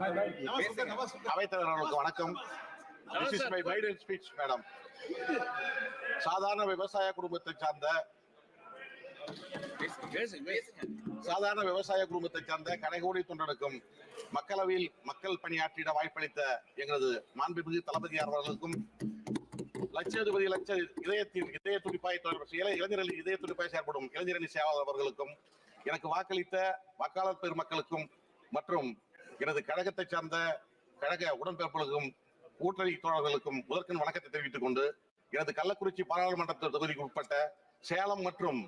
அவைத்தலைவர்களுக்கு வணக்கம். This is my maiden speech, madam. சாதாரண விவசாய குடும்பத்தை சார்ந்த கடைகோடி தொண்டனுக்கும் மக்களவையில் மக்கள் பணியாற்றிட வாய்ப்பளித்த எங்களது மாண்புமிகு தளபதியார் அவர்களுக்கும் லட்சாதிபதி இதய துடிப்பாய் செயல்படும் இளைஞரணி சேவாளர் அவர்களுக்கும் எனக்கு வாக்களித்த வாக்காளர் பெருமக்களுக்கும் மற்றும் எனது கழகத்தை சார்ந்த கழக உடன்பிறப்புகளுக்கும் கூட்டணி தோழர்களுக்கும் முதற்கண் வணக்கத்தை தெரிவித்துக் கொண்டு எனது கள்ளக்குறிச்சி பாராளுமன்ற தொகுதிக்கு உட்பட்ட சேலம் மற்றும்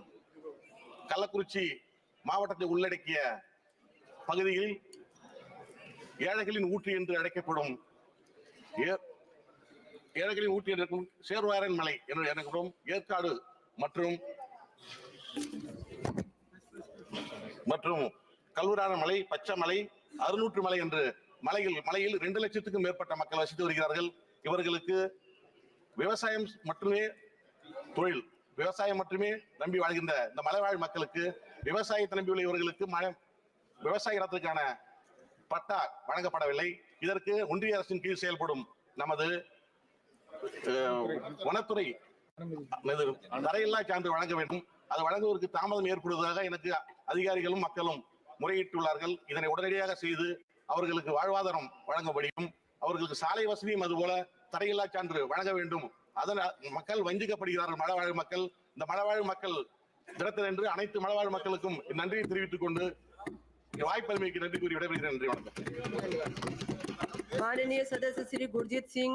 கள்ளக்குறிச்சி மாவட்டத்தை உள்ளடக்கிய பகுதியில் ஏழைகளின் ஊற்றி என்று அழைக்கப்படும் சேர்வாரன் மலை என்று எனப்படும் ஏற்காடு மற்றும் கல்லூரான மலை, பச்சைமலை, அறுநூற்று மலை என்று மலையில் 2 லட்சத்துக்கும் மேற்பட்ட மக்கள் வசித்து வருகிறார்கள். இவர்களுக்கு விவசாயம் மட்டுமே தொழில், விவசாயம் மட்டுமே நம்பி வாழ்கின்ற இந்த மலைவாழ் மக்களுக்கு விவசாயத்தை நம்பியுள்ள இவர்களுக்கு விவசாய இடத்திற்கான பட்டா வழங்கப்படவில்லை. இதற்கு ஒன்றிய அரசின் கீழ் செயல்படும் நமது வனத்துறை தரையில்லா சான்று வழங்க வேண்டும். அது வழங்குவதற்கு தாமதம் ஏற்படுவதாக எனக்கு அதிகாரிகளும் மக்களும் முறையிட்டுள்ளார்கள். இதனை உடனடியாக செய்து அவர்களுக்கு வாழ்வாதாரம் வழங்கப்படியும் அவர்களுக்கு சாலை வசதியும் அதுபோல தரையில்லா சான்று வழங்க வேண்டும். அதனால் மக்கள் வஞ்சிக்கப்படுகிறார்கள். மலைவாழ் மக்கள், இந்த மலைவாழ் மக்கள் தினத்திலன்று அனைத்து மலைவாழ் மக்களுக்கும் நன்றியை தெரிவித்துக் கொண்டு வாய்ப்பளிமைக்கு நன்றி கூறி விடைபெறுகிறேன். நன்றி, வணக்கம். माननीय सदस्य श्री गुरजीत सिंह।